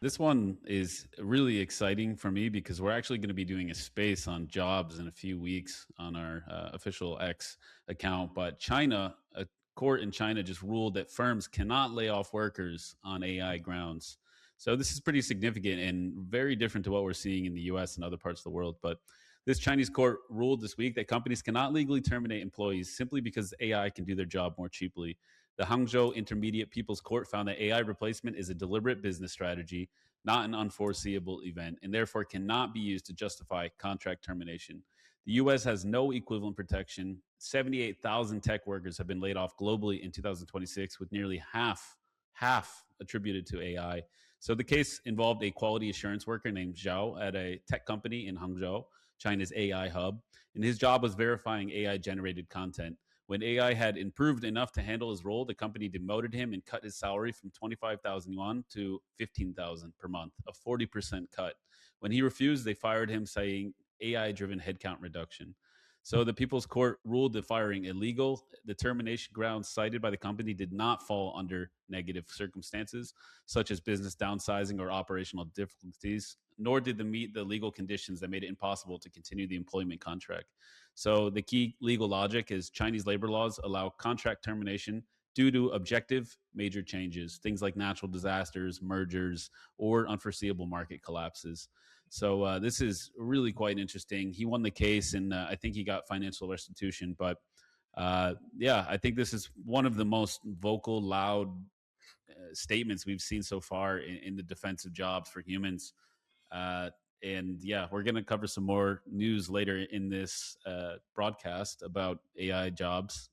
This one is really exciting for me because we're actually going to be doing a space on jobs in a few weeks on our official X account. But China, a court in China just ruled that firms cannot lay off workers on AI grounds. So this is pretty significant and very different to what we're seeing in the US and other parts of the world. But this Chinese court ruled this week that companies cannot legally terminate employees simply because AI can do their job more cheaply. The Hangzhou Intermediate People's Court found that AI replacement is a deliberate business strategy, not an unforeseeable event, and therefore cannot be used to justify contract termination. The US has no equivalent protection. 78,000 tech workers have been laid off globally in 2026, with nearly half attributed to AI. So the case involved a quality assurance worker named Zhao at a tech company in Hangzhou, China's AI hub, and his job was verifying AI generated content. When AI had improved enough to handle his role, the company demoted him and cut his salary from 25,000 yuan to 15,000 per month, a 40% cut. When he refused, they fired him, saying AI driven headcount reduction. So the People's Court ruled the firing illegal. The termination grounds cited by the company did not fall under negative circumstances, such as business downsizing or operational difficulties, nor did they meet the legal conditions that made it impossible to continue the employment contract. So the key legal logic is Chinese labor laws allow contract termination due to objective major changes, things like natural disasters, mergers, or unforeseeable market collapses. So this is really quite interesting. He won the case, and I think he got financial restitution. But yeah, I think this is one of the most vocal, loud statements we've seen so far in the defense of jobs for humans. And yeah, we're going to cover some more news later in this broadcast about AI jobs,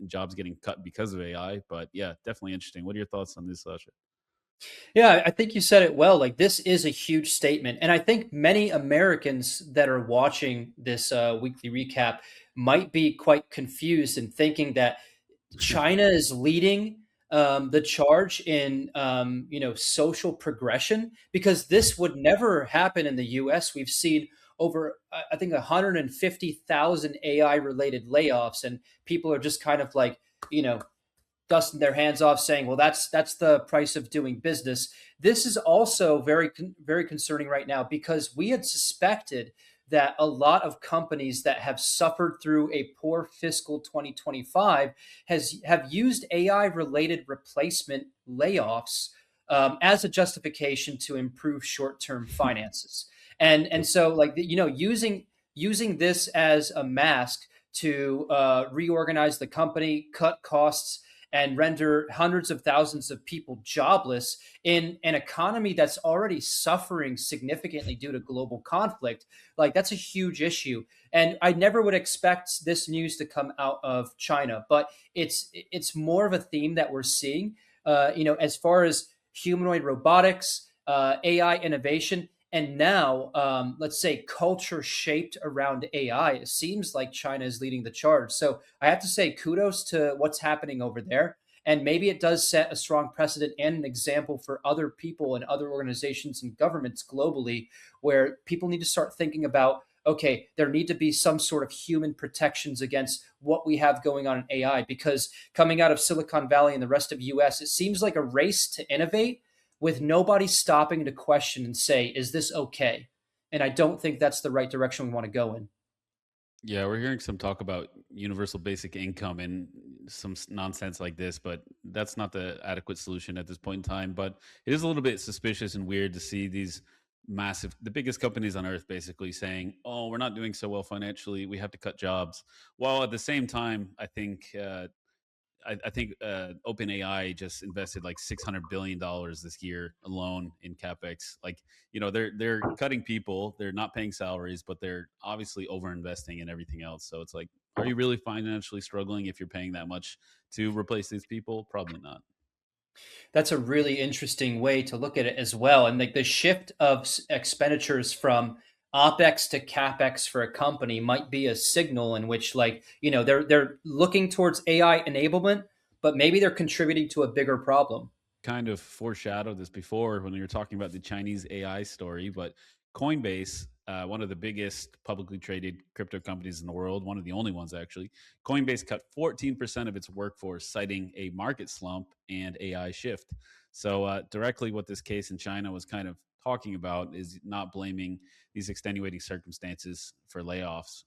jobs getting cut because of AI. But yeah, definitely interesting. What are your thoughts on this, Sasha? Yeah, I think you said it well. Like, this is a huge statement. And I think many Americans that are watching this weekly recap might be quite confused and thinking that China is leading the charge in social progression, because this would never happen in the U.S. We've seen over I think 150,000 AI related layoffs, and people are just kind of like you know dusting their hands off, saying, "Well, that's the price of doing business." This is also very concerning right now, because we had suspected that a lot of companies that have suffered through a poor fiscal 2025 have used AI related replacement layoffs as a justification to improve short term finances, and Yep. so like using this as a mask to reorganize the company, cut costs, and render hundreds of thousands of people jobless in an economy that's already suffering significantly due to global conflict. Like, that's a huge issue. And I never would expect this news to come out of China, but it's more of a theme that we're seeing. As far as humanoid robotics, AI innovation, and now, let's say, culture shaped around AI. It seems like China is leading the charge. So I have to say kudos to what's happening over there. And maybe it does set a strong precedent and an example for other people and other organizations and governments globally, where people need to start thinking about, okay, there need to be some sort of human protections against what we have going on in AI. Because coming out of Silicon Valley and the rest of US, it seems like a race to innovate with nobody stopping to question and say, is this okay? And I don't think that's the right direction we want to go in. Yeah, we're hearing some talk about universal basic income and some nonsense like this, but that's not the adequate solution at this point in time. But it is a little bit suspicious and weird to see these the biggest companies on earth basically saying, oh, we're not doing so well financially. We have to cut jobs. While at the same time, I think OpenAI just invested like $600 billion this year alone in capex. Like, they're cutting people, they're not paying salaries, but they're obviously over investing in everything else. So it's like, are you really financially struggling if you're paying that much to replace these people? Probably not. That's a really interesting way to look at it as well. And like the shift of expenditures from OpEx to CapEx for a company might be a signal in which, like, they're looking towards AI enablement, but maybe they're contributing to a bigger problem. Kind of foreshadowed this before when we were talking about the Chinese AI story, but Coinbase, one of the biggest publicly traded crypto companies in the world, one of the only ones actually, Coinbase cut 14% of its workforce, citing a market slump and AI shift. So, directly what this case in China was kind of talking about is not blaming these extenuating circumstances for layoffs.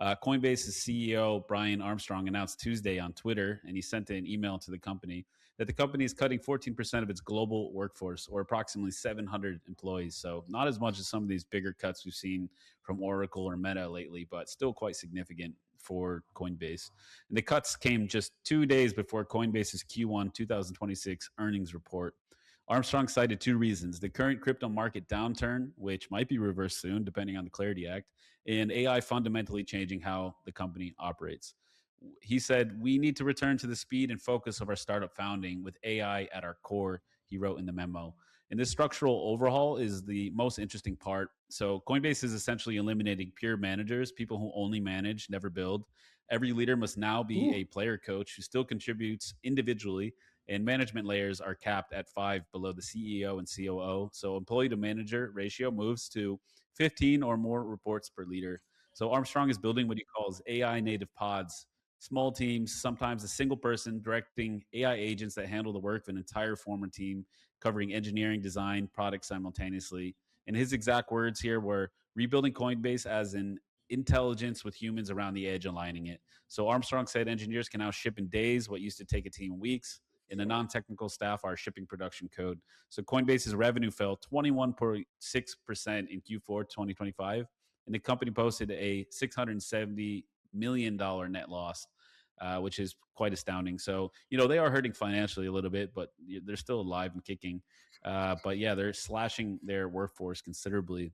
Coinbase's CEO Brian Armstrong announced Tuesday on Twitter, and he sent an email to the company that the company is cutting 14% of its global workforce, or approximately 700 employees. So, not as much as some of these bigger cuts we've seen from Oracle or Meta lately, but still quite significant for Coinbase. And the cuts came just 2 days before Coinbase's Q1 2026 earnings report. Armstrong cited two reasons: the current crypto market downturn, which might be reversed soon, depending on the Clarity Act, and AI fundamentally changing how the company operates. He said, "We need to return to the speed and focus of our startup founding with AI at our core," he wrote in the memo. And this structural overhaul is the most interesting part. So, Coinbase is essentially eliminating pure managers, people who only manage, never build. Every leader must now be Ooh. a player coach who still contributes individually, and management layers are capped at 5 below the CEO and COO. So, employee to manager ratio moves to 15 or more reports per leader. So, Armstrong is building what he calls AI native pods, small teams, sometimes a single person directing AI agents that handle the work of an entire former team, covering engineering, design, product simultaneously. And his exact words here were rebuilding Coinbase as an intelligence with humans around the edge, aligning it. So Armstrong said engineers can now ship in days what used to take a team in weeks, and the non-technical staff are shipping production code. So Coinbase's revenue fell 21.6% in Q4 2025, and the company posted a $670 million net loss, which is quite astounding. So, they are hurting financially a little bit, but they're still alive and kicking. But yeah, they're slashing their workforce considerably.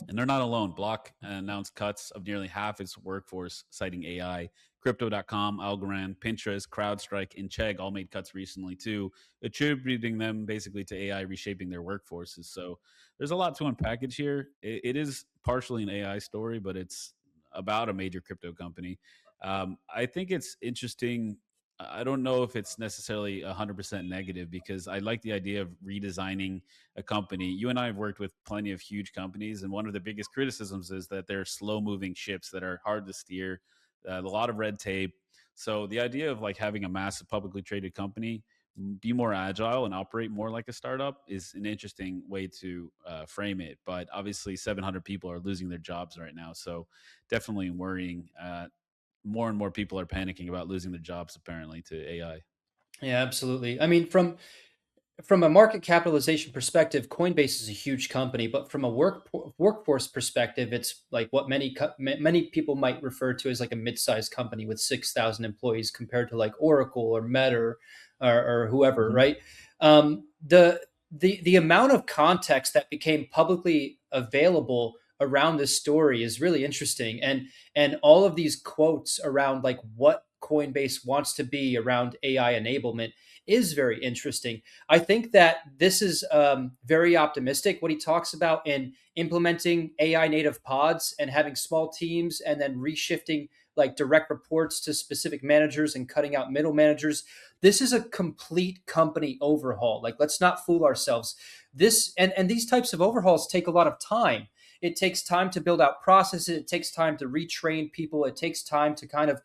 And they're not alone. Block announced cuts of nearly half its workforce, citing AI. Crypto.com, Algorand, Pinterest, CrowdStrike, and Chegg all made cuts recently too, attributing them basically to AI reshaping their workforces. So there's a lot to unpackage here. It is partially an AI story, but it's about a major crypto company. I think it's interesting. I don't know if it's necessarily 100% negative, because I like the idea of redesigning a company. You and I have worked with plenty of huge companies, and one of the biggest criticisms is that they're slow moving ships that are hard to steer, a lot of red tape. So the idea of like having a massive publicly traded company be more agile and operate more like a startup is an interesting way to frame it. But obviously, 700 people are losing their jobs right now, so definitely worrying. More and more people are panicking about losing their jobs apparently to AI. Yeah, absolutely. I mean, from a market capitalization perspective, Coinbase is a huge company, but from a workforce perspective, it's like what many people might refer to as like a mid-sized company with 6,000 employees compared to like Oracle or Meta or whoever, Mhm. right? The amount of context that became publicly available around this story is really interesting, and all of these quotes around like what Coinbase wants to be around AI enablement is very interesting. I think that this is very optimistic. What he talks about in implementing AI native pods and having small teams and then reshifting like direct reports to specific managers and cutting out middle managers. This is a complete company overhaul. Like, let's not fool ourselves. This and these types of overhauls take a lot of time. It takes time to build out processes. It takes time to retrain people. It takes time to kind of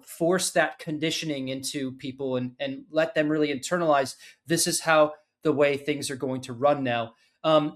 force that conditioning into people and let them really internalize this is how the way things are going to run now.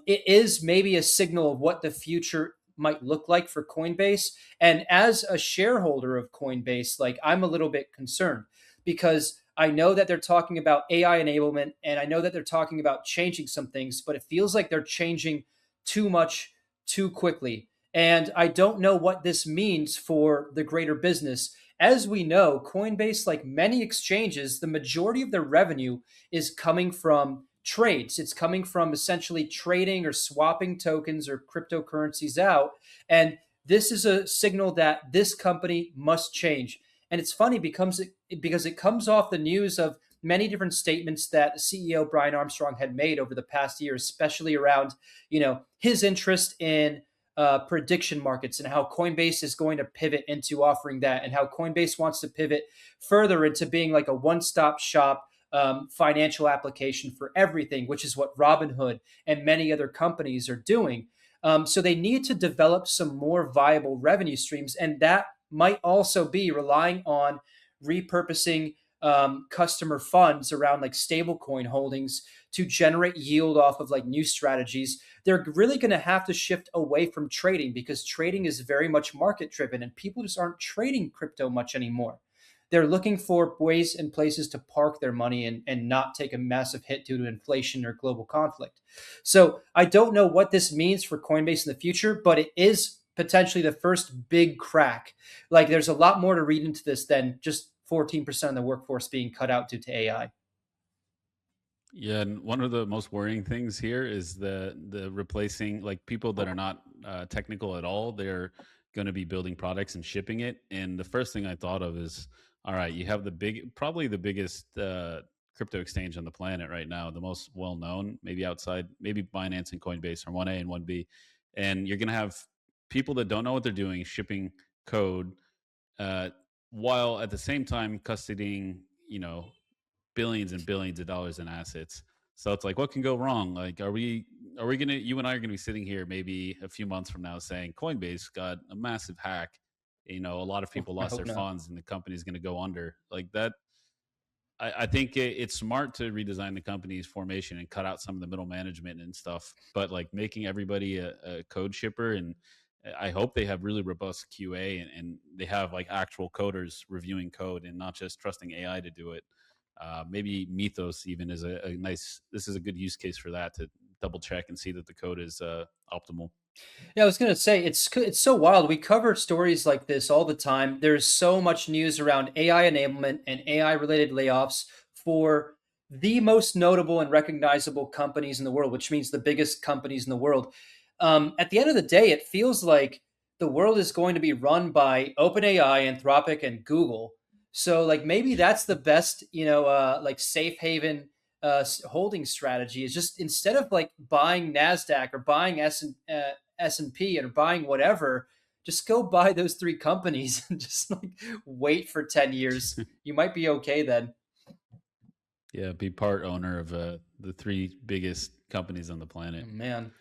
It is maybe a signal of what the future might look like for Coinbase. And as a shareholder of Coinbase, like, I'm a little bit concerned because I know that they're talking about AI enablement and I know that they're talking about changing some things, but it feels like they're changing too much too quickly. And I don't know what this means for the greater business. As we know, Coinbase, like many exchanges, the majority of their revenue is coming from trades. It's coming from essentially trading or swapping tokens or cryptocurrencies out. And this is a signal that this company must change. And it's funny because it comes off the news of many different statements that CEO Brian Armstrong had made over the past year, especially around, his interest in prediction markets and how Coinbase is going to pivot into offering that, and how Coinbase wants to pivot further into being like a one-stop shop financial application for everything, which is what Robinhood and many other companies are doing. So they need to develop some more viable revenue streams, and that might also be relying on repurposing customer funds around like stablecoin holdings to generate yield off of like new strategies. They're really going to have to shift away from trading, because trading is very much market driven and people just aren't trading crypto much anymore. They're looking for ways and places to park their money and not take a massive hit due to inflation or global conflict. So I don't know what this means for Coinbase in the future, but it is potentially the first big crack. Like there's a lot more to read into this than just 14% of the workforce being cut out due to AI. Yeah, and one of the most worrying things here is the replacing, like, people that are not technical at all. They're going to be building products and shipping it. And the first thing I thought of is, all right, you have probably the biggest crypto exchange on the planet right now, the most well known, maybe outside, maybe Binance and Coinbase are 1A and 1B, and you're going to have people that don't know what they're doing shipping code, uh, while at the same time custodying, billions and billions of dollars in assets. So it's like, what can go wrong? Like, are we gonna you and I are gonna be sitting here maybe a few months from now saying Coinbase got a massive hack? A lot of people I lost hope their not. funds and the company's gonna go under. Like that, I think it's smart to redesign the company's formation and cut out some of the middle management and stuff. But like making everybody a code shipper, and I hope they have really robust QA, and they have like actual coders reviewing code and not just trusting AI to do it. Maybe Mythos even is a nice. This is a good use case for that, to double check and see that the code is optimal. Yeah, I was gonna say it's so wild. We cover stories like this all the time. There's so much news around AI enablement and AI related layoffs for the most notable and recognizable companies in the world, which means the biggest companies in the world. At the end of the day, it feels like the world is going to be run by OpenAI, Anthropic, and Google. So, like, maybe that's the best, like safe haven holding strategy, is just instead of like buying Nasdaq or buying S&P or buying whatever, just go buy those three companies and just like wait for 10 years. You might be okay then. Yeah, be part owner of the three biggest companies on the Oh, planet. man.